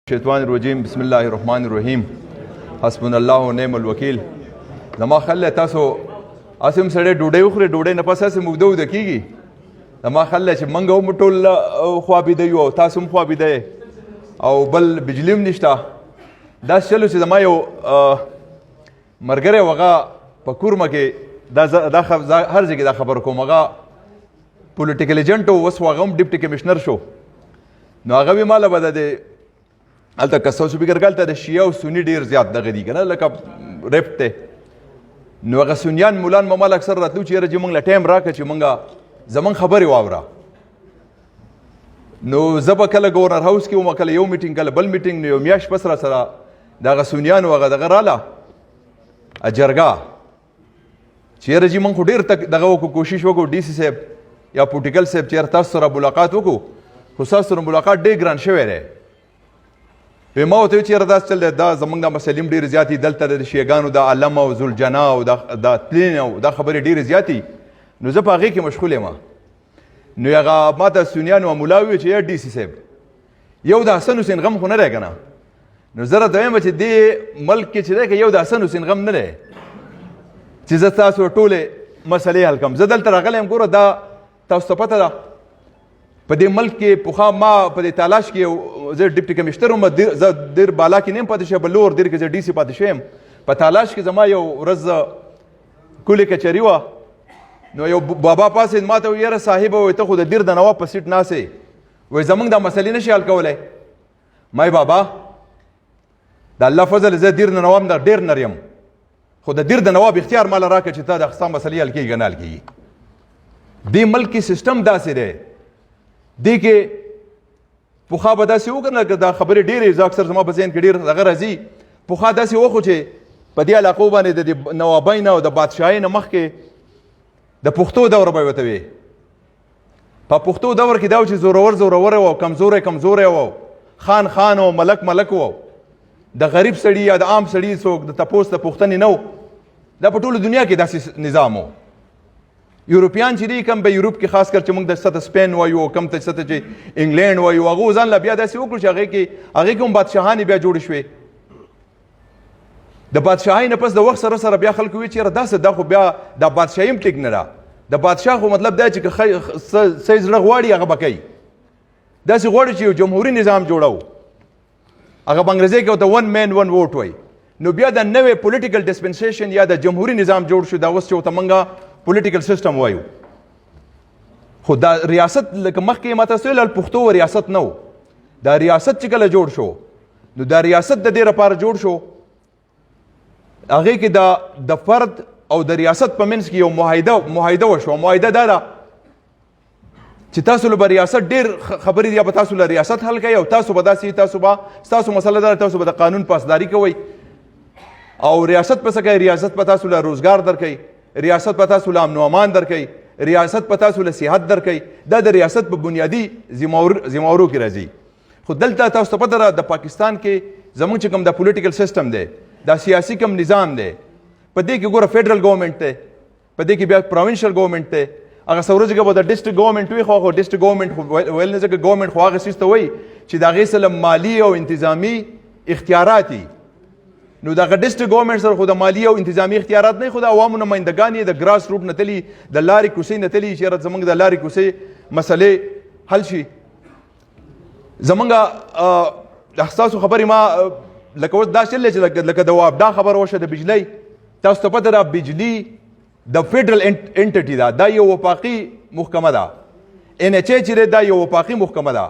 الشیطان الرجیم بسم الله الرحمن الرحیم حسبنا الله ونعم الوکیل. زما خل تاسو اسیم سره ډوډۍ وخوري ډوډۍ نه پس اسیم وګدو د کیږي. زما خل چې منګه هم ټول خوا بيد یو تاسو هم خوا بيد او بل بجلیم نشتا. دا چلو چې زما یو مرګره وغه په کورمه کې دا هر ځای کې دا خبر کوم هغه پولیټیکل ایجنټ او وس هغه هم ډیپټي کمشنر شو. نو هغه مالا بده د الته کسو سپیکر کالته د شیعه او سنی ډیر زیات دغه دي کنه لکه ریپ ته. نو هغه سنیان مولان ممال اکثر راتلو چې رجې مونږ له ټایم راکړه چې مونږه زمون خبرې واوره. نو زه به کله ګورنر هاوس کې وم کله یو میټینګ کله بل میټینګ. نو یو میاشت پس را سره دغه سنیانو هغه دغه راله جرګه چې رجې مونږ خو ډېر دغه وکړو کوشش وکړو ډي سي صاحب یا پوټیکل صاحب چې تاسو سره ملاقات وکړو خو تاسو سره ملاقات ډېر ګران شوی دی. ما ورته ویل چې دا چل دی دا زموږ دا مسلې هم ډېرې زیاتې دلته د شیعګانو د علم او ذوالجنا او دا تلین او دا خبرې ډېرې زیاتې. نو زه په هغې کې مشغول یم. نو هغه ما ته سنیانو ملا وویل چې یا ډي سي صاحب یو د حسن حسین غم خو نه دی که نه. نو زه راته وایم چې دې ملک کې چې دی که یو د حسن حسین غم نه دی چې زه تاسو ټولې مسلې حل کړم. زه دلته راغلی یم ګوره دا تاسو ته پته ده په دې ملک کې پخوا ما په دې تالاش کې زه ډیپټي کمشنر وم زه ډېر بالا کې نه یم پاتې شوی بل لور ډېر کې زه ډي سي پاتې شوی یم. په تالاش کې زما یو ورځ کولې کچري وه. نو یو بابا پاسېد ما ته یاره صاحب وایي ته خو د دیر د نواب په سیټ ناستې وایي زموږ دا مسلې نشي حل کولی. ما بابا د الله فضل زه دیر د نواب نه ډېر نر یم خو د دیر د نواب اختیار ماله راکړه چې تا د ستا مسلې حل کېږي که نه حل کېږي. دې ملک کې سیسټم داسې دی دې کې پخوا به داسې وکړه لکه دا خبرې ډېرې زه اکثر زما په ذهن کې ډېر هغه راځي. پخوا داسې وخو چې په دې علاقو باندې د نوابۍ نه او د بادشاهۍ نه مخکې د پښتو دور به یې ورته وي. په پښتو دور کې دا و چې زورور زورور و کمزوری کمزوری و خان خان و ملک ملک و. د غریب سړي یا د عام سړي څوک د تپوس د پوښتنې نه و. دا په ټوله دنیا کې داسې نظام و. یورپیان چې دي کم به یورپ کې خاص کر چې موږ د سطح سپین وایو او کم ته سطح چې انګلینډ وایو هغه ځان له بیا داسې وکړو چې هغې کې هم بادشاهانې بیا جوړې شوې. د بادشاهۍ نه پس د وخت سره سره بیا خلکو وایي چې یاره داسې دا خو بیا دا بادشاهي هم ټیک نه ده. د بادشاه خو مطلب دا چې که څه زړه غواړي هغه به کوي. داسې غواړي چې یو جمهوري نظام جوړو هغه په انګریزۍ کې ورته ون مین ون ووټ وایي. نو بیا د نوې پولیټیکل ډسپنسیشن یا د جمهوري نظام جوړ شو دا اوس چې ورته موږ پولیټیکل سیسټم وایو. خو دا ریاست لکه مخکې ما تاسو ویل پښتو ریاست نه و. دا ریاست چې کله جوړ شو نو دا ریاست د دې لپاره جوړ شو هغې کې د فرد او د ریاست په منځ کې یو معاهده وشوه. معاهده دا ده چې تاسو له به ریاست ډېر خبرې دي یا به تاسو له ریاست حل کوي او تاسو به داسې تاسو به ستاسو مسله دا تاسو به د قانون پاسداري کوئ او ریاست په څه کوي ریاست به تاسو له روزګار درکوي ریاست په تاسو له امن و امان درکوي ریاست په تاسو له صحت درکوي. دا د ریاست په بنیادي ذمهورو کې راځي. خو دلته تاسو ته پته ده د پاکستان کې زموږ چې کوم د پولیټیکل سیسټم دی دا سیاسي کوم نظام دی په دې کې ګوره فیډرل ګورنمنټ دی په دې کې بیا پروینشل ګورنمنټ دی. هغه څه ورځې کې به د ډسټرکټ ګورنمنټ وي خو ډسټرکټ ګورنمنټ ویل نه ځکه ګورنمنټ خو هغه څیز ته وایي چې د هغې سره مالي او انتظامي اختیارات دي. نو دغه ډسټرکټ ګورنمنټ سره خو د مالي او انتظامي اختیارات نه خو د عوامو نمایندګان یې د ګراس روټ نه تلي د لارې کوڅې نه تلي چې یاره زموږ د لارې کوڅې مسلې حل شي. زموږ ستاسو خبرې ما لکه اوس دا چل دی چې لکه د وابډا خبره وشوه د بجلۍ تاسو ته پته ده بجلي د فیډرل انټټي ده. دا یو وفاقي محکمه ده. ان ایچ ای چې دی دا یو وفاقي محکمه ده.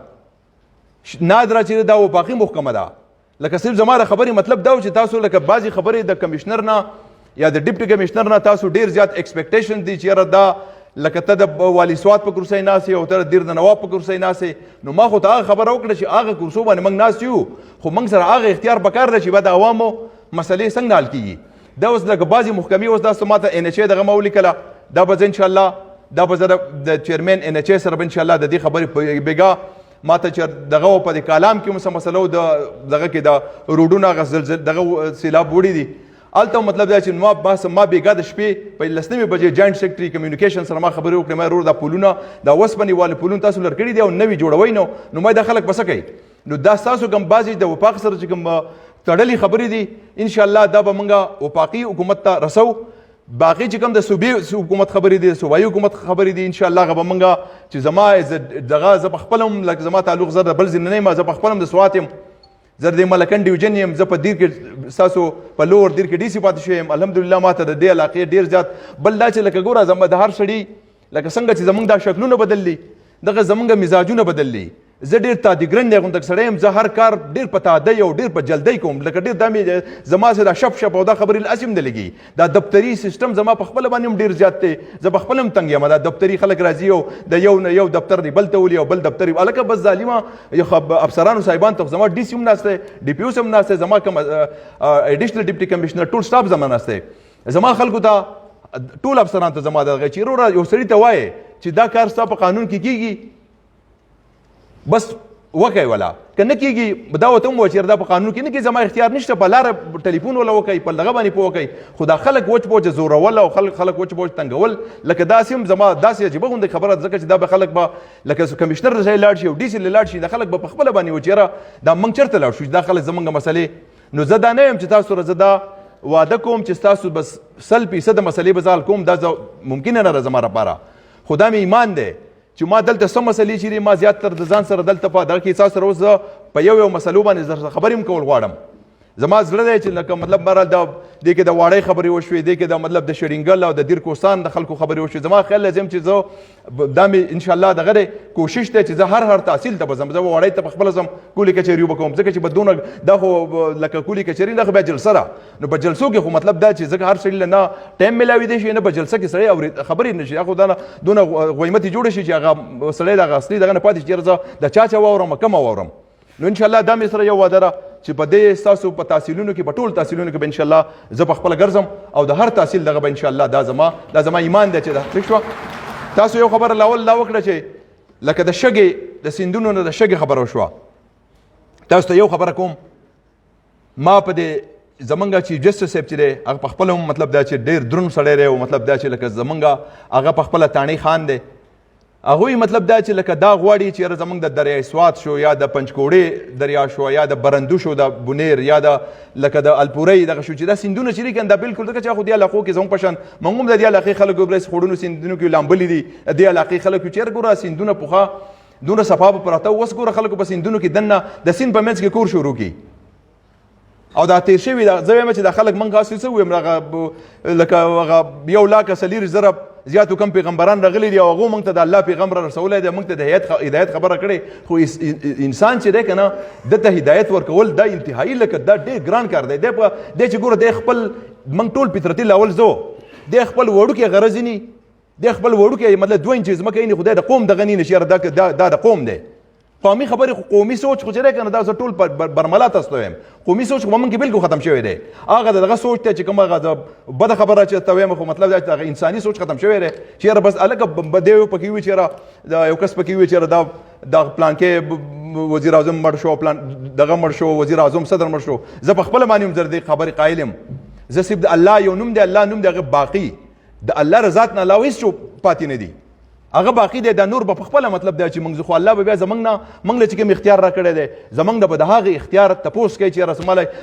نادره چې دی دا وفاقي محکمه ده. لکه صرف زما د خبرې مطلب دا و چې تاسو لکه بعضې خبرې د کمشنر نه یا د ډیپټي کمشنر نه تاسو ډېر زیات ایکسپیکټیشن دي چې یاره دا لکه ته د والي سوات په کرسۍ ناست او ته د دیر د نواب په کرسۍ ناست. نو ما خو ته هغه خبره وکړه چې هغه کرسو باندې موږ ناست یو خو موږ سره هغه اختیار پکار ده چې به د عوامو مسلې څنګه حل کېږي. دا اوس لکه بعضې محکمې اوس داسې ما ته ان ایچ ای دغه ما ولیکله دا به زه انشاءالله دا به زه د چیرمین ان ایچ ای سره به انشاءالله د دې خبرې بېګا ما ته چې دغه په دې کالام کې څه مسله و دغه کې د روډونو هغه دغه سیلاب وړي دي الته مطلب دا چې ما بېګا د شپې په 11 بجې جاینټ سیکرټري کمیونیکیشن سره ما خبرې وکړې ما ورور دا پولونه دا اوسپنې والې پولونه تاسو لر کړي دي او نوي جوړوئ نو ما دا خلک به څه کوي نو دا ستاسو کوم بعضې د وفاق سره چې کوم تړلې خبرې دي انشاءالله دا به موږ وفاقي حکومت ته رسو. باقي چې کوم د صوبې حکومت خبرې دي، صوبایي حکومت خبرې دي، انشاءالله هغه به موږ چې زما دغه زه په خپله هم لکه زما تعلق زه د بل ځای نه یم، زه په خپله هم د سوات یم، زه د ملکن ډیویژن یم، زه په دیر کې ستاسو په لور دیر کې ډي سي پاتې شوی یم. الحمدلله ما ته د دې علاقې ډېر زیات بل دا چې لکه ګوره زما د هر سړي لکه څنګه چې زموږ دا شکلونه بدل دي دغه زموږ مزاجونه بدل دي. زه ډېر تادیګرنډی غوندک سړی یم، زه هر کار ډېر په تادۍ او ډېر په جلدۍ کوم، لکه ډېر دا مې زما سره دا شپ شپ او دا خبرې هسې هم نه لګي. دا دفتري سیسټم زما په خپله باندې هم ډېر زیات دی، زه په خپله هم تنګ یم. دا دفتري خلک راځي او د یو نه یو دفتر دی بل ته ولي او بل دفتر هلکه بس ظالمه افسرانو صاحبان ته زما ډي سي هم ناست دی، ډي پي اوس هم ناست دی، زما کوم اډیشنل ډیپټي کمشنر ټول سټاف زما ناست دی. زما خلکو ته ټول افسرانو ته زما دغه چې وروره یو سړي ته وایې چې دا کار ستا په قانون کې کېږي بس وکئ ولا که نه کېږي دا ورته هم ووایه چې دا په قانون کې نه کېږي، زما اختیار نشته، په لاره ټلیفون ولا وکئ، په دغه باندې پوه وکئ. خو دا خلک وچ پوچ زورول او خلک وچ پوچ تنګول لکه داسې هم زما داسې عجیبه غوندې خبره ده، ځکه چې دا به خلک به لکه کمشنر ځای لاړ شي او ډي سي لاړ شي، دا خلک به په خپله باندې وایي چې یاره دا موږ چېرته لاړ شو، دا خلک زموږ مسلې. نو زه دا نه یم چې تاسو سره زه دا وعده کوم چې ستاسو بس 100% مسلې به زه حل کوم، دا ممکنه نه ده زما لپاره. خو دا مې ایمان دی چې ما دلته څه مسلې چې دي ما زیاتتر د ځان سره دلته په دغه کې تاسو سره اوس زه په یو مسلو باندې زه خبرې هم کول غواړم. زما زړه دی چې لکه مطلب بهرحال دا دې کې د واړۍ خبرې وشوې، دې کې د مطلب د شرینګل او د دیر کوهستان د خلکو خبرې وشوې. زما خیال لازم چې زه دا مې انشاءالله دغه دی کوشش دی چې زه هر تحصیل ته به ځم، زه واړۍ ته په خپله ځم کولي کچهري به کوم، ځکه چې به دونه دا خو لکه کولي کچهري نه خو بیا جلسه ده. نو په جلسو کې خو مطلب دا چې ځکه هر سړي له نه ټایم میلاوي دی شي نه په جلسه کې سړی خبرې نه شي، خو دا دونه غویمتې جوړه شي چې هغه سړی دغه اصلي دغه نه پاتې شي چې زه د چا واورم کم واورم. نو انشاءالله دا مې سره یو وعده ده چې په دې ستاسو په تحصیلونو کې په ټول تحصیلونو کې به انشاءالله زه په خپله ګرځم او د هر تحصیل دغه به انشاءالله دا زما ایمان دی چې دا حقیق شوه. تاسو یو خبره لاول دا وکړه چې لکه د شګې د سیندونو نه د شګې خبره وشوه. تاسو ته یو خبره کوم، ما په دې زمونږ چیف جسټس صاحب چې دی هغه په خپله هم مطلب دا چې ډېر دروند سړی دی او مطلب دا چې لکه زمونږ هغه په خپله تاڼۍ خان دی، هغوی مطلب دا چې لکه دا غواړي چې یاره زموږ د دریای سوات شو یا د پنجکوړې دریا شو یا د برندو شو د بونیر یا د لکه د الپورۍ دغه شو چې دا سیندونه چې دي که دا بالکل ځکه چې خو دې علاقو کې زموږ په شان موږ هم د دې علاقې خلک وبرس خوړونو سیندونو کې لامبلي دي، د دې علاقې خلک چې یاره ګوره سیندونه پخوا دونه صفا به پراته اوس ګوره خلکو په سیندونو کې دننه د سیند په منځ کې کور شروع کړي او دا تیر شوي ده. زه وایم چې دا خلک موږ هسې څه ویم هغه لکه هغه 1,40,000 زیاتو کم پیغمبران راغلي دي او هغو موږ ته د الله پیغمبر رسولی دی، موږ ته د هدایت خبره کړې، خو انسان چې دی که نه دته هدایت ورکول دا انتهایي لکه دا ډېر ګران کار دی. دی چې ګوره دی خپل موږ ټول فطرتي لاول زو دی خپل وړوکی غرض نی، دی خپل وړوکی مطلب 2 انچ ځمکه یې خدای د قوم دغه نی نشي دا د قوم دی. قومي خبرې خو قومي سوچ خو چې دی که نه دا زه ټول برملا تاسو ته وایم قومي سوچ خو په موږ کې بالکل ختم شوی دی. هغه دغه سوچ دی چې کوم هغه د بده خبره چې ته وایم خو مطلب دا چې هغه انساني سوچ ختم شوی دی چې یاره بس هلکه دی پکې وي چې یاره د یو کس پکې وي چې یاره دا پلانکې وزیر اعظم مړ شو، دغه مړ شو، وزیر اعظم صدر مړ شو. زه په خپله باندې هم زه د دې خبرې قایل یم، زه صرف د الله یو نوم دی، الله نوم دی هغه باقي، د الله رضات نه علاوه هېڅ پاتې نه دي، هغه باقي دی. دا نور به په خپله مطلب دی چې موږ خو الله به بیا زموږ نه موږ له چې کوم اختیار را کړی دی زموږ نه به د هغې اختیار تپوس کوي چې یاره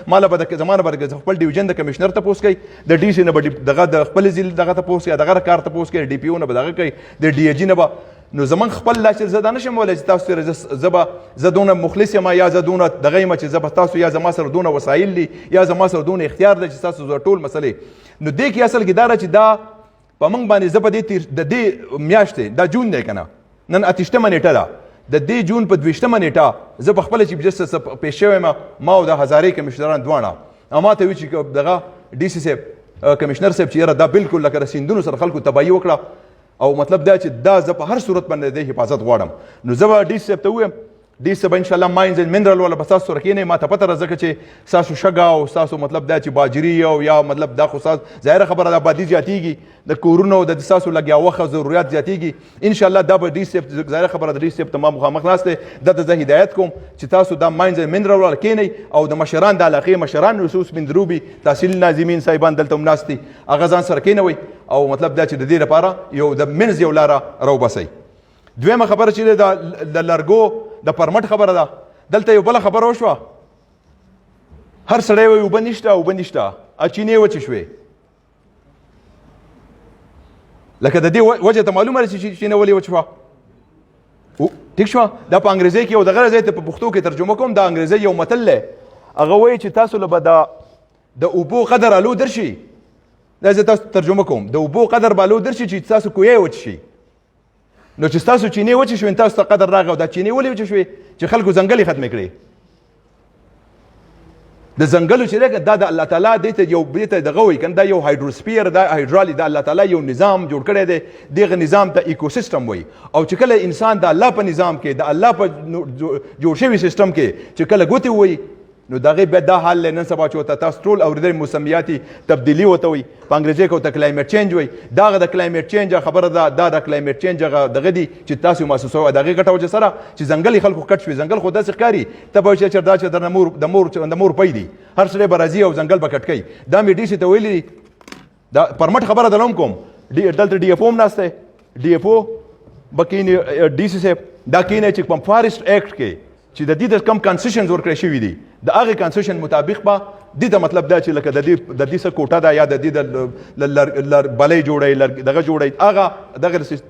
ماله به زما نه به خپل ډیویژن د کمشنر تپوس کوي، د ډي سي نه به دغه د خپل ضلع دغه تپوس کوي، دغه کار تپوس کوي، ډي پي او نه به دغه کوي، د ډي اي جي نه به. نو زموږ خپل لا چې زه دا نشم ویلی چې تاسو سره زه دونه مخلص یم یا زه دونه دغه یم چې زه به تاسو یا زما سره دونه وسایل دي یا زما سره دونه اختیار دی چې تاسو ټول مسلې. نو دې کې اصل کې دا ده چې دا په موږ باندې زه په دې میاشتې دا جون دی که نه نن 28مه نیټه ده، د دې جون په 22مه نیټه زه په خپله چیف جسټس پیش شوی یم، ما او د هزارې کمشنران دواړه او ما ته وایي چې دغه ډي سي صاحب کمشنر صاحب چې یاره دا بالکل لکه د سیندونو سره خلکو تباهي وکړه او مطلب دا چې دا زه په هر صورت باندې د حفاظت غواړم. نو زه به ډي سي صاحب ته ووایم ډي سي به انشاءالله ماینز اینډ منرل والا به ستاسو سره کښېنئ، ما ته پته ده ځکه چې ستاسو شګه او ستاسو مطلب دا چې باجري او یا مطلب دا خو ستاسو ظاهره خبره ده آبادي زیاتېږي، د کورونو د ستاسو لګیا وخت او ضرورت زیاتېږي. انشاءالله دا به ډي سي ظاهره خبره ده ډي سي ته ما مخامخ ناست دی، دا ته زه هدایت کوم چې تاسو دا ماینز اینډ منرل والا کښېنئ او د مشران د علاقې مشران رسوس بن دروبي تحصیل ناظمین صاحبان دلته هم ناست دي، هغه ځان سره کښېنوئ او مطلب دا چې د دې لپاره یو د منځ یو لاره راوباسئ. دویمه خبره چې د لرګو د پرمټ خبره ده، دلته یو بله خبره وشوه هر سړی وایي اوبه نشته اوبه نشته چینې وچې شوې لکه د دې وجه ته معلومه ده چې چینه ولې وچ شوه ټیک شوه دا په انګریزي کې یو دغه ځای ته په پښتو کې ترجمه کوم دا انګریزي یو متل دی هغه وایي چې تاسو له به د اوبو قدر الو درشي دا زه تاسو ترجمه کوم د اوبو قدر به الو درشي چې تاسو کوی وچ شي نو چې تاسو چینې وچې شوې تاسو ته قدر راغی او دا چینې ولې وچې شوې چې خلکو ځنګل یې ختمې کړې د ځنګلو چې دی دا د الله تعالی دې ته یو دې ته دغه وایي که دا یو هایډروسفیر دا هایډرالي د الله تعالی یو نظام جوړ کړی دی دغه نظام ته ایکوسیسټم وایي او چې کله انسان د الله په نظام کې د الله په جوړ شوي سیسټم کې چې کله ګوتې وایي نو دغه بیا دا حال دی نن سبا چې ورته تاسو ټول اورېدلې مسمیاتي تبدیلي ورته وایي په انګریزي کې ورته کلایمیټ چینج وایي دا هغه د کلایمیټ چینج خبره ده دا د کلایمیټ چینج هغه دغه دي چې تاسو محسوسوئ د هغې ګټه وجه سره چې ځنګل یې خلکو کټ شوي ځنګل خو داسې ښکاري ته به وایي چې دا چې د مور پی دي هر سړی به راځي او ځنګل به کټ کوي دا مې ډي سي ته ویلي دي دا پرمټ خبره دلته هم کوم دلته ډي اف او هم ناست دی ډي اف او به کښېني ډي سي صاحب دا کښېنی چې په فارسټ ایکټ کې چې د دې د کم کنسیشنز ورکړی شوي دي د هغې کنسیشن مطابق به دې ته مطلب دا چې لکه د دې څه کوټه ده یا د دې د بلۍ جوړی دغه جوړی هغه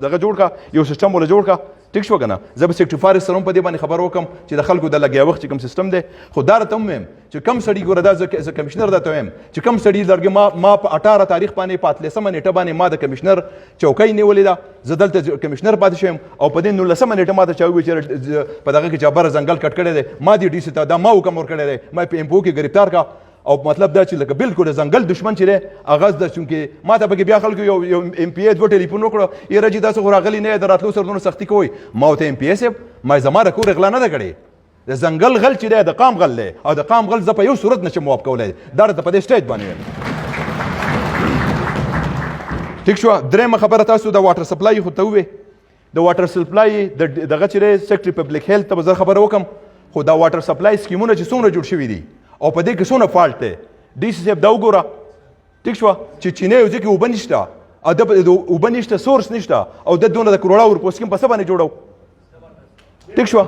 دغه جوړ کړه یو سیسټم وله جوړ کړه ټیک شو که نه زه به سیکټري فارسټ سره هم په دې باندې خبر وکړم چې د خلکو د لګیا وخت چې کوم سیسټم دی خو دا راته هم ویم چې کم سړي ګوره دا زه کمشنر درته ویم چې کم سړي لرګې ما په 18 تاریخ باندې په 13مه نیټه باندې ما د کمشنر چوکۍ نیولې ده زه دلته کمشنر پاتې شوم او په دې 19مه نیټه ما ته چا وویل چې په دغه کې جابره ځنګل کټ کړی دی ما دې ډي سي ته دا ما حکم ورکړی دی ما په ایم پي او کې ګرفتار کړه او مطلب دا چې لکه بالکل د ځنګل دشمن چې دی هغه د چونکې ما ته پکې بیا خلکو یو ایم پي ای دوه ټلیفون وکړو یاره جي تاسو خو راغلي نه یې د راتلو سره دونه سختي کوئ ما ورته ایم پي ای صاحب ما زما د کور غلا نه ده کړې د ځنګل غل چې دی د قام غل دی او د قام غل زه په یو صورت نشم موافق کولی دا راته په دې سټیج باندې ویم ټیک شوه درېیمه خبره تاسو د واټر سپلای خو ته ووې د واټر سپلای دغه چې دی سیکټري پبلک هیلث ته به زه خبره وکړم خو دا واټر سپلای سکیمونه چې څومره جوړ شوي دي او په دې کې څونه فالټ دی ډي سي صاحب دا وګوره ټیک شوه چې چینی یو ځای کې اوبه نشته او د اوبه نشته سورس نشته او د دونه د کروړه ورپو سکیم په څه باندې جوړو ټیک شوه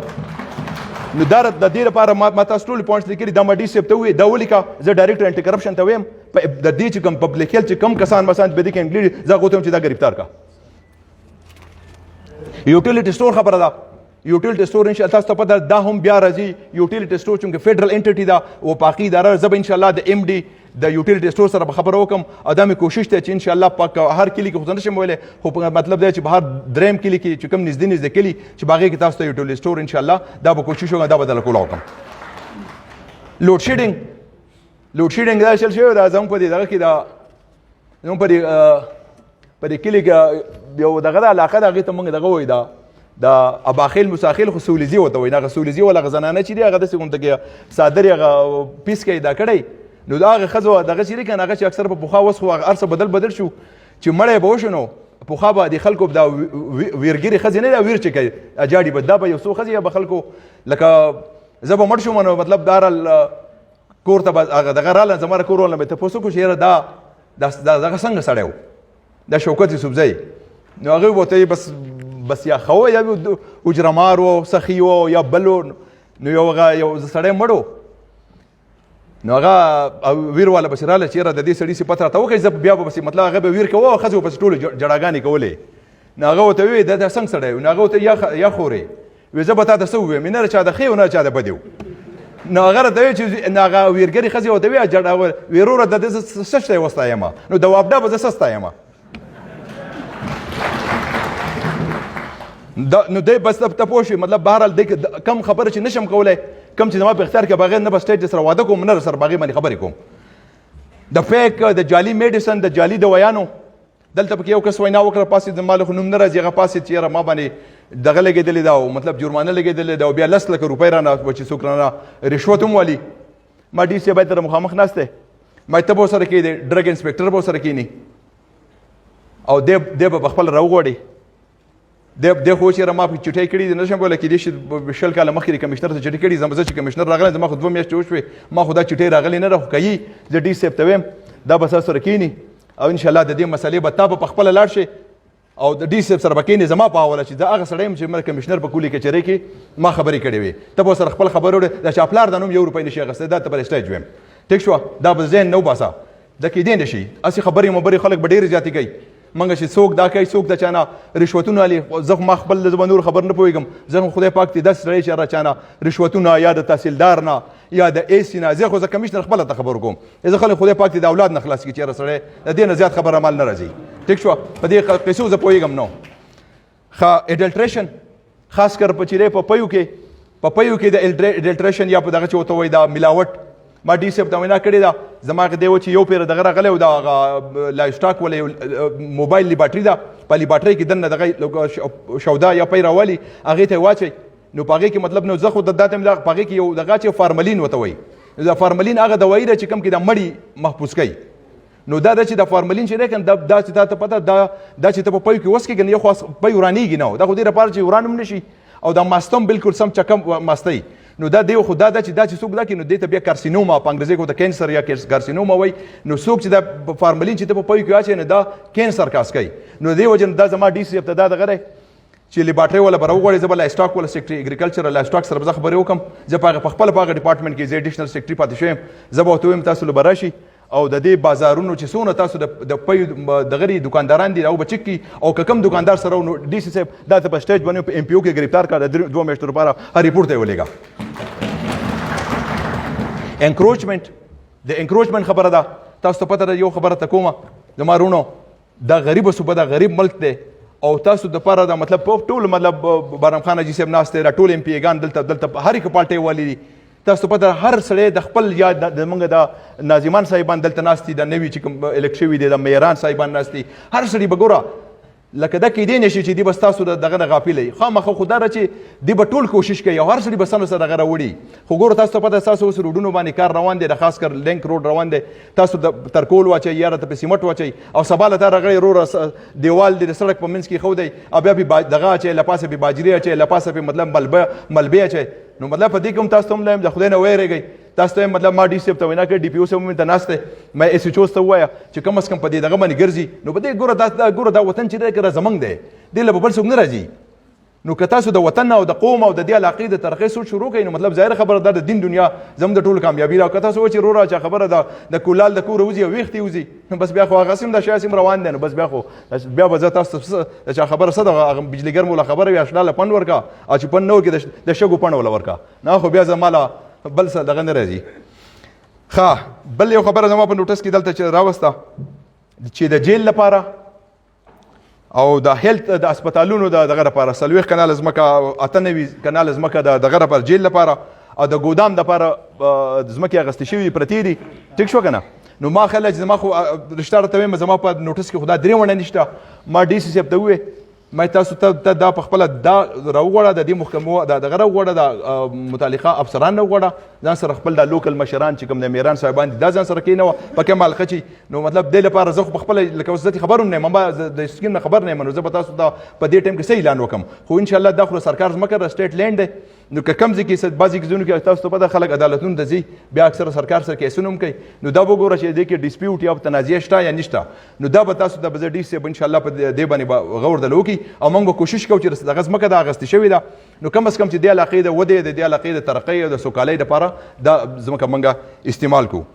نو دا د دې لپاره ما تاسو ټول پوینټس لیکلي دا ما ډي صاحب ته وویل دا ولیکه زه ډایرکټر انټي کرپشن ته ویم د دې چې کوم پبلک هیلث چې کم کسان مثلا په دې کې انګلیډ زه هغو ته ویم چې دا ګرفتار کا یوټیلیټي سټور خبره ده یوټیلیټي سټور ان شاء الله تاسو ته پته دا هم بیا راځي یوټیلیټي سټور چونکې فیډرل انټیټي ده او پاکي اداره زه به ان شاء الله د ام ډي د یوټیلیټي سټور سره به خبره وکړم او دا مې کوشش دی چې ان شاء الله په هر کلي کې خو نه شم ویلی خو مطلب دی چې په هر درېیم کلي کې چې کوم نږدې کلي چې په هغې کې تاسو ته یوټیلیټي سټور ان شاء الله دا به کوشش وکړم دا به دله کوله وکړم لوډ شیډینګ دا چل شوی دا زموږ په دې دغه کې دا زموږ په دې کلي کې یو دغه د علاقه ده هغې ته موږ دغه وایي دا اباخیل مساخیل خو سولیزي ورته وایي هغه سولیزي ولا هغه زنانه چې دي هغه داسې غونته کې څادر یې هغه پیس کوي دا کړی نو دا هغه ښځو دغه چې دی که نه هغه چې اکثر په پخوا اوس خو هغه هر څه بدل شو چې مړی به وشو نو پخوا به د خلکو دا ویرګیرې ښځې نه دا ویر چې کوي اجاړي به دا به یو څو ښځې یا به خلکو لکه زه به مړ شوم نو مطلب دا کور ته به هغه دغه راله زما د کور ولنه به تپوس وکړو چې یاره دغه څنګه سړی و دا شوکت یوسفزی نو هغوی به ورته بس یا ښه و یا اجرمار و سخي و یا بل و نو یو سړی مړ و نو هغه ویر والا پسې راله چې یاره د دې سړي صفت راته وکړئ زه بیا به پسې مطلب هغه به ویر کوه او ښځې به پسې ټولې جړاګانې کولې نو هغه ورته وویل دا څنګه سړی و نو هغه ورته یا خورې وی زه به تا ته څه ووایم نه د چا د ښې و نه د چا د بدې و نو هغه راته ویل چې نو هغه ویرګرې ښځې ورته ویل ویروره د دې څه شی وستایم نو د وابډا به زه څه ستایم نو دی بس ته پوه شوې مطلب بهرحال دی کم خبره چې نشم کولی کم چې زما په اختیار کې بغیر نه به سټیج سره واده کوم نه سره باغې باندې خبرې کوم د فیک د جعلي میډیسن د جعلي دوایانو دلته پکې یو کس وینا وکړه پاسې د مالو خو نوم نه راځي هغه پاسې چې یاره ما باندې دغه لګېدلې ده او مطلب جرمانه لګېدلې ده او بیا 10 لکه روپۍ رانه چې څوک رانه رشوت هم والي ما ډي سی باید سره مخامخ ناست دی ما ته به ورسره کښېني ډرګ انسپکټر به ورسره کښېني او دی به پخپله راوغواړي دی خو چې ما په چټۍ کړي دي نه شم کولی کېدای شي 20 کاله مخکې د کمشنر ته چټۍ کړي زه چې کمشنر راغلی زما خو 2 میاشتې وشوې ما خو دا چټۍ راغلی نه ده خو کوي زه ډي صاحب ته ویم دا به ستا سره کښېني او انشاءالله د دې مسلې به تا به پخپله لاړ شي او د ډي صاحب سره به کېنې زما په حواله چې زه هغه سړی یم چې مله کمشنر په کولي کچرۍ کې ما خبرې کړې وې ته به سره خپل خبرې وړې د چا پلار د نوم 1 روپۍ نشي اخیستی دا ته پر سټیج ویم ټیک شوه دا به ذهن نه وباسه دا کېدی نه شي هسې خبرې مبرې خلک به ډېرې زیاتې کوي منګه چې څوک دا کوي څوک د چا نه رشوتونه علي زه خو ما خپل زه به نور خبر نه پوهېږم زه خو خدای پاک دې داسې سړی چې هغه چا نه رشوتونه یا د تحصیلدار نه یا د اے سی نه زه خو زه کمیشنر خپله ته خبر کوم زه خلک خدای پاک دې د اولاد نه خلاص کړي چې هغه سړی د دې نه زیات خبره مال نه راځي ټیک شوه په دې قصو زه پوهېږم نو ښه اډلټریشن خاص کر په چیرې په پیو کې د اډلټریشن یا په دغه چې ورته وایي دا ملاوټ ما ډي صاحب ته وینا کړې ده زما هغه دی و چې یو پېره دغه راغلی و د هغه لایف سټاک ولې موبایل لیباټري ده په لیباټرۍ کې دننه دغه شودا یا پی راولي هغې ته یې واچوئ نو په هغې کې مطلب نو زه خو دا ټایم په هغې کې یو دغه چې فارملین ورته وایي دا فارملین هغه دوایي ده چې کوم کې دا مړي محفوظ کوي نو دا چې د فارملین چې دی که دا چې تا ته پته دا چې ته په پیو کې وڅکې که نه یو خو پی ورانېږي نه دا خو دې لپاره چې وران هم نه شي او دا ماستم بالکل سم چکم ماستی نو دا دیو خو دا چې څوک دا کې نو دې ته بیا کارسینوما په انګریزي کې ورته کینسر یا کارسینوما وایي نو څوک چې دا فارملین چې ته په پیو کې واچوي نو دا کینسر کاس کوي نو دې وجه نه دا زما ډي صاحب ته دا دغه دی چې لیباټرۍ والا به راوغواړي زه به لایف سټاک والا سیکرټري اګریکلچر لایف سټاک سره به زه خبرې وکړم زه په خپله په هغه ډپارټمنټ کې زه اډیشنل سیکرټري پاتې شوی یم زه به ورته ووایم تاسو له به راشي او د دې بازارونو چې څونه تاسو د پیو دغه دکانداران دي هغه به چک کړي او که کوم دکاندار سره نو ډي سی صاحب دا ته په سټیج باندې په ایم پی او کې ګرفتار کړه د 2 میاشتو لپاره ریپورټ ته یې ولېږه انکروچمنټ د انکروچمنټ خبره ده تاسو ته پته ده یو خبره ته کومه زما رونو دا غریبه صوبه ده غریب ملک دی او تاسو دپاره دا مطلب په ټول مطلب بارم خان حاجي صاحب ناست دی دا ټول ایم پی ګان دلته هر یک پارټۍ والي دي تاسو پته هر سړی د خپل یا د موږ د ناظمان صاحبان دلته ناست دي د نوي چې کوم الکټ شوي دي د میران صاحبان ناست دي هر سړي به ګوره لکه دا کیدی نشي چې دی بس تاسو دغه نه غافل یې خامخا خو دا چې دی به ټول کوشش کوي او هر سړي به سم سره دغه راوړي خو ګوره تاسو ته پته ستاسو اوس روډونو باندې کار روان دی د خاص کر لینک روډ روان دی تاسو د ترکول واچئ یا راته په سیمټ واچئ او سبا له تا راغلی وروره دیوال دی د سړک په منځ کې ایښودی او بیا پې دغه اچئ له پاسه پې باجرې اچئ له پاسه پې مطلب ملبې اچئ نو مطلب په دې کې هم تاسو ته هم لایم د خدای نه ویرېږئ تاسو ته مطلب ما ډي صاحب ته وینا کړې ډي پي او صاحب مې ته ناست دی ما ایس ایچ اوس ته ووایه چې کم از کم په دې دغه باندې ګرځي نو په دې ګوره دا وطن چې دی که زموږ دی دې له به بل څوک نه راځي نو که تاسو د وطن او د قوم او د دې علاقې د ترقۍ سوچ شروع کړئ نو مطلب ظاهره خبره ده د دین دنیا زموږ د ټولو کامیابي ده که تاسو وایئ چې وروره چې خبره ده د کولال د کوره وځي او ویښتې وځي نو بس بیا خو هغسې هم دا شی هسې هم روان دی نو بس بیا به زه تاسو ته د چا خبره څه ده هغه بجلیګر مو له خبره وي اشنا له پند ورکړه او چې پند نه ورکړي د شګو پند وله ورکړه نه خو بیا زما له بل څه دغه نه راځي ښه بل یو خبره زما په نوټس کې دلته چې راوسته چې د جیل لپاره او د هیلث د اسپیټالونو دغه لپاره 40 کنال ځمکه 98 کنال ځمکه د دغه لپاره جیل لپاره او د ګودام لپاره ځمکې اخیستې شوي پرتې دي ټیک شو که نه نو ما خیال چې زما خو رشته راته وایم زما په نوټس کې خو دا 3 ونډه نشته ما ډي سی صاحب ته وویې ما تاسو ته دا په خپله دا راوغواړه د دې محکمو دغه راوغواړه د متعلقه افسران راوغواړه ځان سره خپل دا لوکل مشران چې کوم د میران صاحبان دي دا ځان سره کېنوه پکې مال خچي نو مطلب دې لپاره زه خو په خپله لکه اوس زه خبر هم نه یم د سکیم نه خبر نه یم نو زه به تاسو ته په دې ټایم کې څه اعلان وکړم خو انشاءالله دا خو سرکار ځمکه د سټیټ لینډ دی نو که کم ځای کې بعضې ځایونو کې تاسو ته پته خلک عدالتونو ته ځي بیا اکثره سرکار سره کیسونه هم کوي نو دا به وګوره چې دې کې ډسپیوټ یا تنازعه شته یا نشته نو دا به تاسو ته به زه ډي صاحب انشاءالله په دې باندې به غور دله وکړي او موږ به کوشش کوو چې دغه ځمکه دا اخیستې شوې ده نو کم از کم چې دې علاقې د ودې د دې علاقې د ترقۍ او د سوکالۍ دپاره دا ځمکه موږ استعمال کوو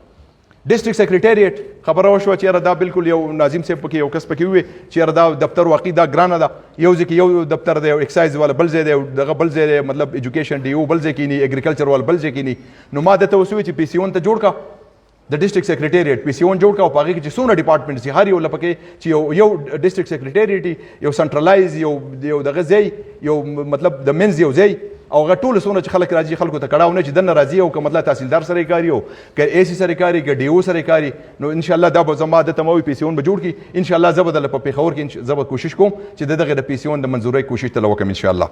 ډسټرکټ سیکریټریټ خبره وشوه چې یاره دا بالکل یو ناظم صاحب پکې یو کس پکې ووی چې یاره دا دفتر واقعي دا ګرانه ده یو ځای کې یو دفتر دی یو اکسایز والا بل ځای دی دغه بل ځای دی مطلب ایجوکیشن ډي او بل ځای کینی اګریکلچر والا بل ځای کینی نو ما درته اوس وویل چې پی سی ون ته جوړ کړه د ډسټرکټ سیکریټریټ پی سی ون جوړ کړه او په هغې کې چې څومره ډپارټمنټس دي هر یو له پکې چې یو ډسټرکټ سیکریټریټ یو سنټرلایز یو دغه ځای یو مطلب د منځ یو ځای او هغه ټول څومره چې خلک راځي خلکو ته کړاو نه چې دننه راځي او که مطلب تحصیلدار سره یې کاري او که اے سی سره یې کاري که ډي او سره یې کاري نو انشاءالله دا به زما دته ما وي پی سی ون به جوړ کړي انشاءالله زه به دله په پېښور کې زه به کوشش کوم چې د دغې د پی سی ون د منظورۍ کوشش تله وکړم انشاءالله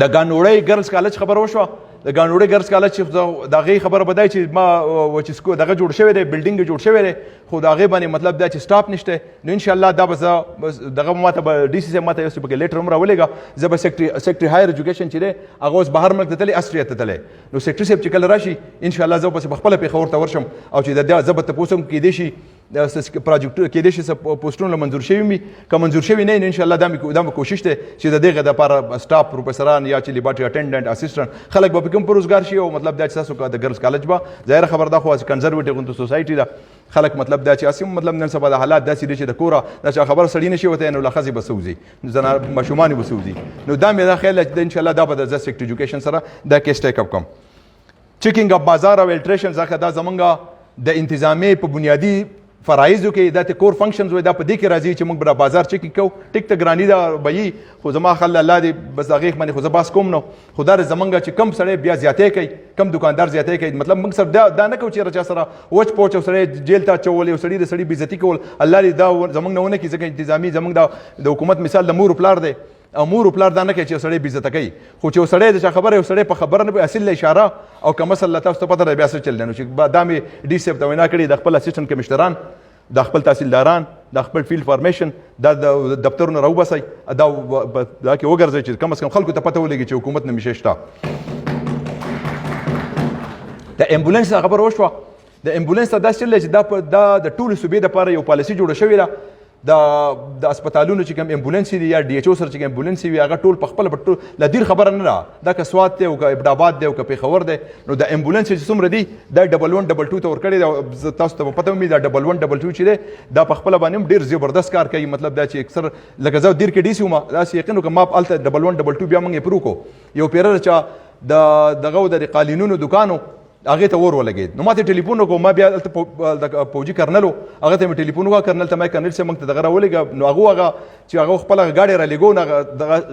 د ګانوړی ګرلز کالج خبره وشوه د ګانوړی ګرلز کالج چې د هغې خبره به دا چې ما چې دغه جوړ شوی دی بلډینګ جوړ شوی دی خو د هغې باندې مطلب دا چې سټاپ نشته نو انشاءالله دا به زه دغه ماته به ډي سی صاحب ماته یو څه پکې لیټر هم راولېږه زه به سیکرټري هایر ایجوکیشن چې دی هغه اوس بهر ملک ته تللی اسټریا ته تللی نو سیکرټري صاحب چې کله راشي انشاءالله زه به پخپله پېښور ته ورشم او چې د زه به تپوس هم کېدی شي پروجیکټ کېدای شي پوسټونه منظور شوي وي که منظور شوي نه ان شاء الله دا مې کوشش دی چې د دغه دپاره سټاف پروفیسران یا چې لیبارټري اټینډنټ اسسټنټ خلک به پکې هم په روزګار شي او مطلب دا چې تاسو د ګرلز کالج به ظاهره خبر ده خو کنزرویټیو غونته سوسایټي ده خلک مطلب دا چې اسیم مطلب نن سبا د حالات داسې دي چې د کوره دا چې خبر سړی نشي وته نو له ښځې به سوځي زنانه ماشومان به سوځي نو دا مې دا خیال چې ان شاء الله دا به د سیکټ ایجوکیشن سره دا کیس ټیک اپ کوم چیکینګ اپ بازار او الټریشن ځکه دا زمونږ د انتظامی په بنیادی فرایضو کې دا ته کور فنکشنز وي دا په دې کې راځي چې موږ به بازار چیک کوو ټیک ته ګرانی دا به خو زما خل الله دې بس هغې باندې خو زه باس کوم نو خو دا زمونږ چې کم سړی بیا زیاتې کوي کم دکاندار زیاتې کوي مطلب موږ سره دا نه کوو چې چا سره وچ پوچ او سړی جیل ته اچول یو سړي د سړي بېعزتي کول الله دې دا زمونږ نه ونه کړي ځکه انتظامي زمونږ د حکومت مثال د مور پلار دی او مور پلار دا نه کوي چې سړی بېعزته کوي خو چې سړی د چا خبره یو سړی په خبره نه اصل اشاره او که مثلا تاسو ته پته ده بیا څه چل دی نو چې دا مې ډي صاحب ته وینا کړې د خپل اسسټنټ کمشنران د خپل تحصیلداران د خپل فیلډ فارمیشن دا د دفترونو راوباسئ دا کې وګرځئ چې کم از کم خلکو ته پته ولګي چې حکومت نه میشه شته د امبولانس خبره وشوه د امبولانس ته داسې چل دی چې دا د ټولو صوبې دپاره یو پالیسي جوړه شوې ده د اسپتالونو چې کوم امبولانس دي یا ډي ایچ او سره چې کوم امبولانس وي هغه ټول په خپله ټول له دیر خبره نه ده دا که سوات دی او که ابداباد دی او که پېښور دی نو د امبولانس چې څومره دي دا 1122 ته ورکړی دی تاسو ته به پته ومي دا 1122 چې دی دا په خپله باندې هم ډېر زبردست کار کوي مطلب دا چې اکثر لکه زه دیر کې ډي سي وم داسې یقین وکړم ما هلته 1122 بیا موږ یې پرو کړو یو پیره چا دغه د قالینونو دکانو هغې ته اور ولګېد نو ما ته ټلیفون وکړو ما بیا هلته پوجي کرنل و هغه ته مې ټلیفون وکړه کرنل ته ما کرنل صاحب موږ ته دغه راولېږه نو هغه چې هغه خپله ګاډۍ رالېږو نو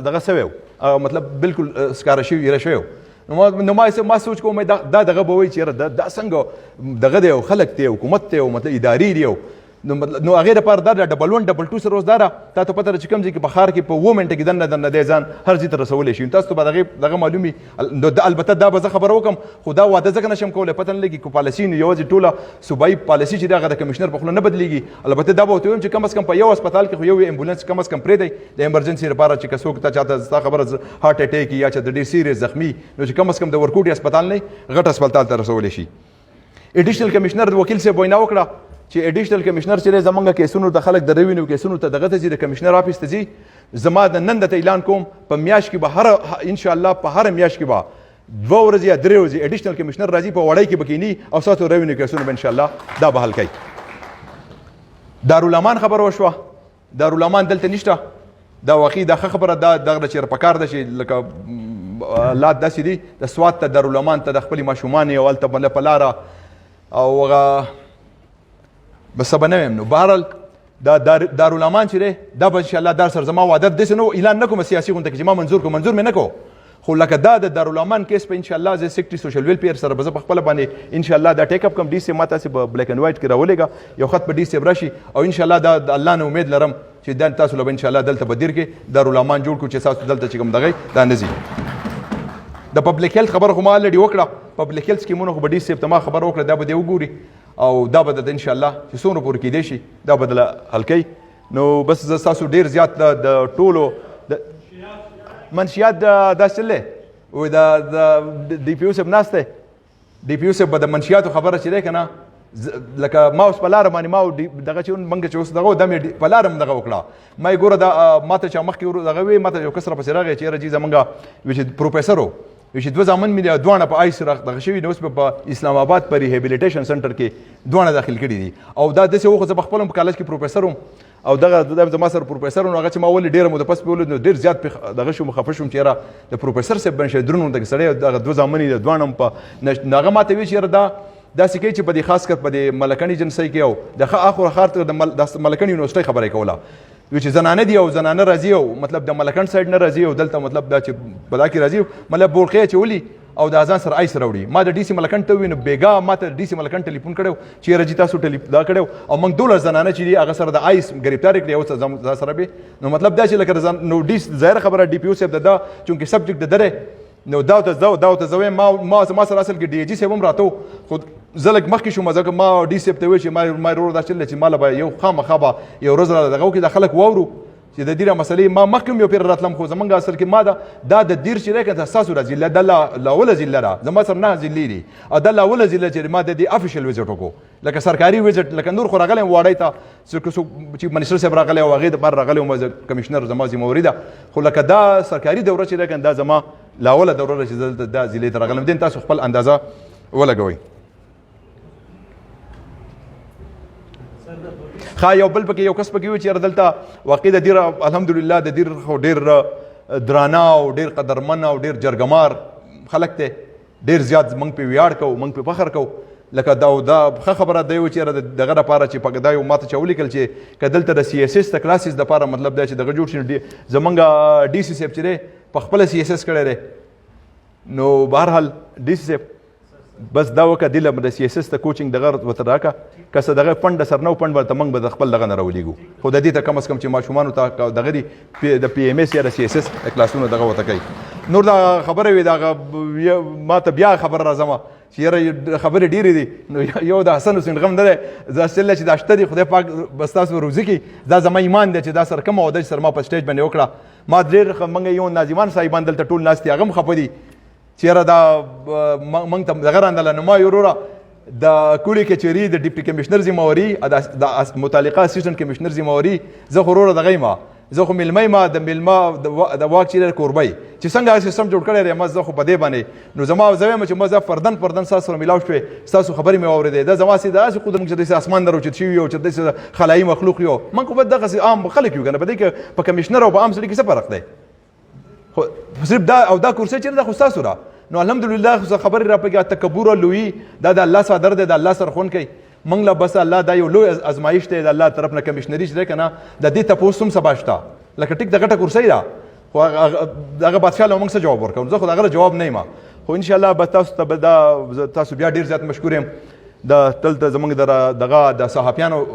دغه سوی و مطلب بالکل ښکاره شوي ایره شوی و نو ما سوچ کوم دا دغه به وایي چې یاره دا څنګه دغه دی او خلک دی حکومت دی او مطلب ادارې دی نو هغې دپاره دا 1122 سره اوس دا ده تا ته پته ده چې کوم ځای کې په ښار کې په 7 منټه کې دننه دی ځان هر ځای ته رسولی شي تاسو ته به دغه معلوم وي البته دا به زه خبره وکړم خو دا واده ځکه نشم کولی پته نه لګي که پالیسي نو یوازې ټوله صوبایي پالیسي چې دی هغه د کمشنر په خوله نه بدلېږي البته دا به ورته وایم چې کم از کم په یو هسپتال کې خو یو امبولانس کم از کم پرېږدی د ایمرجنسي لپاره چې که څوک ته چاته ستا خبره هارټ اټیک یا چې د ډېر سیریس زخمي نو چې کم از کم د ورکوټي هسپتال نه غټ هسپتال ته رسولی شي ایډیشنل کمشنر د وکیل صاحب وینا وکړه چې ایډیشنل کمشنر چې دی زمونږ کیسونو د خلک د ریونیو کیسونو ته دغه ته ځي د کمشنر آفیس ته ځي زما د نن درته اعلان کوم په میاشت کې به هر انشاءالله په هره میاشت کې به 2 ورځې یا 3 ورځې ایډیشنل کمشنر راځي په وړی کې به کینی او ستاسو ریونیو کیسونه به انشاءالله دا به حل کوي دارالامان خبره وشوه دارالامان دلته نشته دا واقعي دا ښه خبره ده دغه چې پکار ده چې لکه حالات داسې دي د سوات ته دارالامان ته د خپلې ماشومان یې هلته په لاره او هغه بس سبا نه ویم نو بهرحال دا دارالامان چې دی دا به انشاءالله در سره زما وعده داسې نه اعلان نه کوم سیاسي غونډه کې چې ما منظور کوم منظور مې نه کو خو لکه دا د دارالامان کیس په انشاءالله زه سیکټري سوشل ویلفیر سره به زه په خپله باندې انشاءالله دا ټیک اپ کوم ډي سی ما تاسې په بلیک اینډ وایټ کې راولېږه یو خط په ډي سی راشي او انشاءالله دا د الله نه امید لرم چې دا تاسو له به انشاءالله دلته به دیر کې دارالامان جوړ کړو چې تاسو دلته چې کوم دغی دا نه ځي د پبلک هیلث خبره خو ما الرېډي وکړه پبلک هیلث سکیمونو خو به ډي سی ته ما خبره وکړه دا به دی وګوري او دا به د انشاءالله چې څومره پورې کېدی شي دا به دله حل کوي نو بس زه ستاسو ډېر زیات د ټولو منشیات دا چل دی وایي د ډي پي او صاحب ناست دی ډي پي او صاحب به د منشیاتو خبره چې دی که نه لکه ما اوس په لاره باندې ما دغه چې موږ چې اوس دغه دا مې په لاره هم دغه وکړه ما یې ګوره دا ما ته چې مخکې دغه وی ما ته یو کس راپسې راغی چې یاره جي زمونږ وی چې پروفیسر و چې 2 زامن مې دواړه په آیس دغه شوي نو اوس په اسلام آباد په ریهیبلیټیشن سنټر کې دواړه داخل کړي دي او دا داسې و خو زه په خپل په کالج کې پروفیسر وم او دغه زما سره پروفیسر و هغه چې ما ولې ډېره موده پس پې ولید نو ډېر زیات دغه شوم خفه شوم چې یاره د پروفیسر صاحب باندې شاید دروند دغه سړی دغه 2 زامن یې دواړه هم په هغه ما ته ویل چې یاره داسې کوي چې په دې خاص کر په دې ملکن ایجنسۍ کې او د اخر ښار ته د ملکن یونیورسټۍ خبره یې کوله چې زنانه دي او زنانه راځي او مطلب د ملکن سایډ نه راځي او دلته مطلب دا چې په دا کې راځي مطلب بورقې اچولي او د اذان سره آیس راوړي ما د ډي سي ملکن ته وویل نو بېګا ما ته ډي سي ملکن ټلیفون کړی و چې یاره جي تاسو دا کړی او موږ 12 زنانه چې دي هغه سره د آیس ګرفتار کړي او څه سره به نو مطلب دا چې لکه نو ظاهره خبره ډي پي او صاحب دا چونکې سبجیکټ د دره نو دا ته زه وایم ما سره اصل کې ډي اي جي صاحب هم راته خو زه لږ مخکې شوم ځکه ما ډي صاحب ته ویل چې ما ورور دا چل دی چې ما له به یو خامخا به یو ورځ را دغه وکړي دا خلک واورو چې د دې مسلې ما مخکې هم یو پیر راتلم خو زمونږ اصل کې ما دا د دیر چې دی که ستاسو دا ضلع دا لاوله ضلع ده زما سره 9 ضلعې دي او دا لاوله ضلع چې ما د دې افیشل ویزټ وکړو لکه سرکاري ویزټ لکه نور خو راغلی یم واړی ته چیف منسټر صاحب راغلی او هغې دپاره راغلی وم کمیشنر زما ذمهوري ده خو لکه دا سرکاري دوره چې ده دا زما لاوله دوره ده چې زه دلته دا ضلعې ته راغلم دین تاسو خپل اندازه ولګوئ. ښه یو بل پکې یو کس پکې و چې دلته واقع د دیر الحمدلله د دیر خو ډېر درانه او ډېر قدرمن او ډېر جرګمار خلک دی ډېر زیات موږ پې ویاړ کوو موږ پې فخر کوو لکه دا ښه خبره دی و چې دغه دپاره چې دا یو ماته چا ولیکل چې که دلته د سی ایس ایس د کلاسز دپاره مطلب دی چې دغه جوړ شي زمونږ ډي سی صاحب چې دی په خپله سی ایس ایس کړی دی نو بهرحال ډي سی صاحب بس دا وکړه دله د سی ایس ایس ته کوچینګ دغه ورته راکړه که څه دغه فنډ سر نه و فنډ ورته موږ به د خپل دغه نه راولیږو خو د دې ته کم از کم چې ماشومانو ته دغه دي د پی ایم ایس یا د سی ایس ایس کلاسونو دغه ورته کوي. نور دا خبره وي دغه ما ته بیا خبره راځمه چې یاره خبرې ډېرې دي نو یو د حسن حسین غم نه دی زه اصل چې دا شته دي خدای پاک به ستاسو روزي کړي دا زما ایمان دی چې دا سر کومه وعده چې سر ما په سټیج باندې وکړه ما ډېر موږ یو ناظمان صاحبان دلته ټول ناست دي هغه هم خفه دي چې یاره دا موږ ته دغه راندله نو ما یو وروره د کولي کچېري د ډیپټي کمیشنر ذمهوري د متعلقه اسسټنټ کمیشنر ذمهوري زه خو وروره دغه یم زه خو میلمه یم د میلمه د واک چې کوربی چې څنګه سیستم جوړ کړی دی ما زه خو په دې باندې نو زما زه وایم چې ما زه فردن ستاسو سره میلاو شوې ستاسو خبرې مې واورېدې دا زما سي داسې قدرت چې داسې اسمان نه راوچت شوي یو چې داسې خلایي مخلوق یو موږ خو باید دغسې عام خلک یو که نه په دې کې په کمیشنر او په عام سړي کې څه فرق دی خو صرف دا او دا کرسۍ چې ده خو ستاسو ده نو الحمدلله خبرې را پکې تکبر او لویي دا د الله صادر دی د الله سره خون کوي موږ له بس الله دا یو لوی ازمایش دی د الله طرف نه کمیشنري چې دی که نه د دې تپوس هم سبا شته لکه ټیک د غټه کرسۍ ده خو هغه بادشاه له موږ څه جواب ورکوم زه خو د هغه جواب نه یم خو انشاءالله به تاسو ته تاسو بیا ډېر زیات مشکور یم د دلته زموږ دغه د صحافیانو